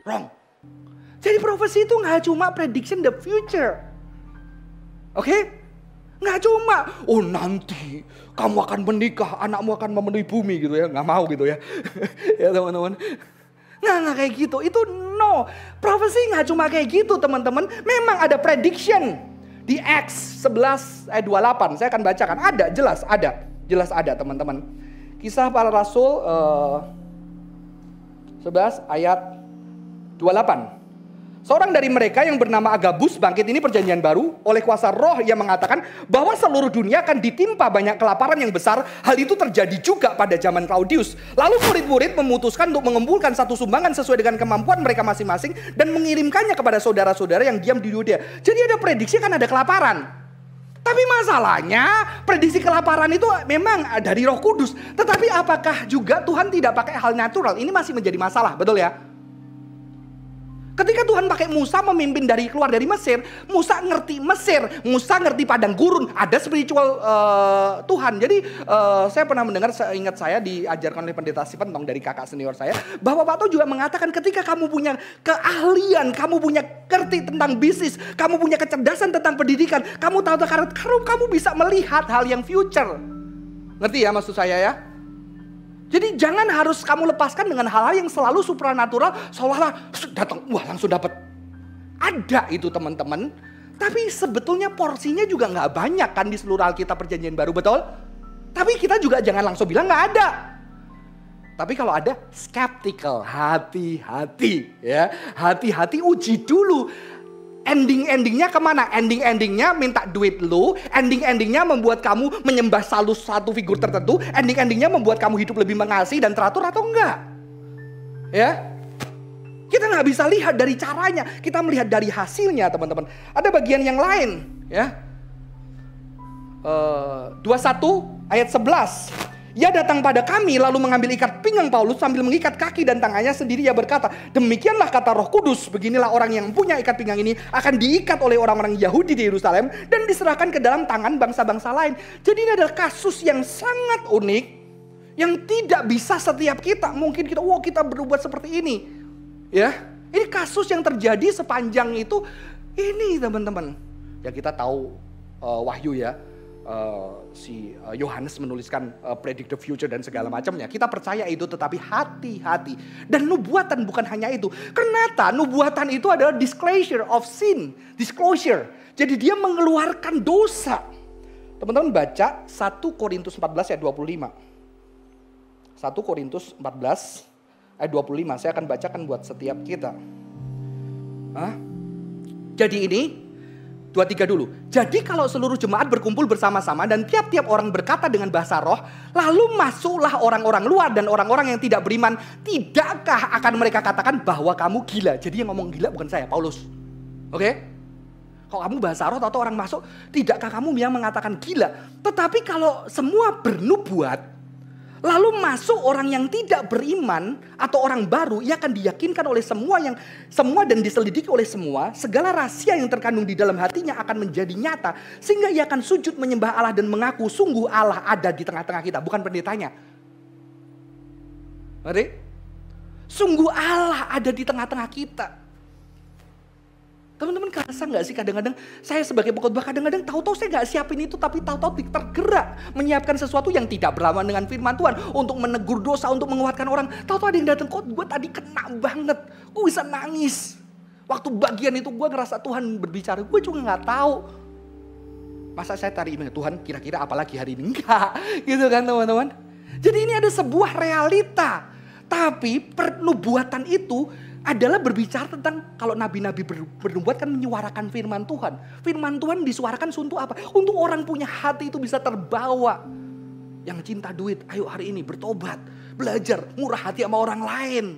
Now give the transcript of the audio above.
Wrong. Jadi profesi itu nggak cuma prediction the future. Oke? Nggak cuma, oh nanti kamu akan menikah, anakmu akan memenuhi bumi gitu ya. Nggak mau gitu ya. Ya teman-teman. Nggak kayak gitu. Itu no. Profesi nggak cuma kayak gitu teman-teman. Memang ada prediction. Di Acts 11 ayat 28. Saya akan bacakan. Ada, jelas ada. Jelas ada teman-teman. Kisah para Rasul 11 ayat 28. Seorang dari mereka yang bernama Agabus bangkit, ini perjanjian baru, oleh kuasa roh yang mengatakan bahwa seluruh dunia akan ditimpa banyak kelaparan yang besar. Hal itu terjadi juga pada zaman Claudius. Lalu murid-murid memutuskan untuk mengumpulkan satu sumbangan sesuai dengan kemampuan mereka masing-masing dan mengirimkannya kepada saudara-saudara yang diam di Yudea. Jadi ada prediksi kan ada kelaparan. Tapi masalahnya prediksi kelaparan itu memang dari Roh Kudus. Tetapi apakah juga Tuhan tidak pakai hal natural? Ini masih menjadi masalah, betul ya? Ketika Tuhan pakai Musa memimpin keluar dari Mesir, Musa ngerti Mesir, Musa ngerti padang gurun, ada spiritual Tuhan. Jadi saya pernah mendengar, ingat saya diajarkan oleh pendeta Stephen Tong dari kakak senior saya, bahwa Pak Tong juga mengatakan ketika kamu punya keahlian, kamu punya ngerti tentang bisnis, kamu punya kecerdasan tentang pendidikan, kamu tahu kamu bisa melihat hal yang future. Ngerti ya maksud saya ya? Jadi jangan harus kamu lepaskan dengan hal-hal yang selalu supranatural, seolah-olah datang, wah langsung dapat. Ada itu teman-teman, tapi sebetulnya porsinya juga nggak banyak kan di seluruh Alkitab Perjanjian Baru, betul? Tapi kita juga jangan langsung bilang nggak ada. Tapi kalau ada, skeptical, hati-hati ya, hati-hati uji dulu. Ending-endingnya kemana? Ending-endingnya minta duit lu. Ending-endingnya membuat kamu menyembah satu figur tertentu. Ending-endingnya membuat kamu hidup lebih mengasihi dan teratur atau enggak? Ya, kita nggak bisa lihat dari caranya. Kita melihat dari hasilnya teman-teman. Ada bagian yang lain ya. 21 ayat 11. Ia datang pada kami lalu mengambil ikat pinggang Paulus sambil mengikat kaki dan tangannya sendiri. Ia berkata, demikianlah kata Roh Kudus, beginilah orang yang punya ikat pinggang ini akan diikat oleh orang-orang Yahudi di Yerusalem dan diserahkan ke dalam tangan bangsa-bangsa lain. Jadi ini adalah kasus yang sangat unik yang tidak bisa setiap kita. Mungkin kita berbuat seperti ini. Ya, ini kasus yang terjadi sepanjang itu. Ini teman-teman. Ya kita tahu Wahyu ya. Si Yohanes menuliskan predict the future dan segala macamnya. Kita percaya itu, tetapi hati-hati. Dan nubuatan bukan hanya itu. Ternyata nubuatan itu adalah disclosure of sin. Disclosure. Jadi dia mengeluarkan dosa. Teman-teman baca 1 Korintus 14 ayat 25. 1 Korintus 14 ayat 25. Saya akan bacakan buat setiap kita. Jadi ini 23 dulu. Jadi kalau seluruh jemaat berkumpul bersama-sama dan tiap-tiap orang berkata dengan bahasa roh, lalu masuklah orang-orang luar dan orang-orang yang tidak beriman, tidakkah akan mereka katakan bahwa kamu gila? Jadi yang ngomong gila bukan saya, Paulus. Oke? Kalau kamu bahasa roh atau orang masuk, tidakkah kamu yang mengatakan gila? Tetapi kalau semua bernubuat, lalu masuk orang yang tidak beriman atau orang baru, ia akan diyakinkan oleh semua dan diselidiki oleh semua. Segala rahasia yang terkandung di dalam hatinya akan menjadi nyata. Sehingga ia akan sujud menyembah Allah dan mengaku sungguh Allah ada di tengah-tengah kita. Bukan pendetanya. Ngerti? Sungguh Allah ada di tengah-tengah kita. Teman-teman kerasa gak sih kadang-kadang saya sebagai pengkhotbah kadang-kadang tahu-tahu saya gak siapin itu, tapi tahu-tahu tergerak menyiapkan sesuatu yang tidak berlawan dengan firman Tuhan untuk menegur dosa, untuk menguatkan orang. Tahu-tahu ada yang datang, kok gue tadi kena banget, gue bisa nangis. Waktu bagian itu gue ngerasa Tuhan berbicara, gue juga gak tahu. Masa saya tadi ingat Tuhan kira-kira apalagi hari ini? Enggak, gitu kan teman-teman. Jadi ini ada sebuah realita. Tapi pernubuatan itu adalah berbicara tentang kalau nabi-nabi bernubuat kan menyuarakan firman Tuhan. Firman Tuhan disuarakan untuk apa? Untuk orang punya hati itu bisa terbawa. Yang cinta duit, ayo hari ini bertobat. Belajar murah hati sama orang lain.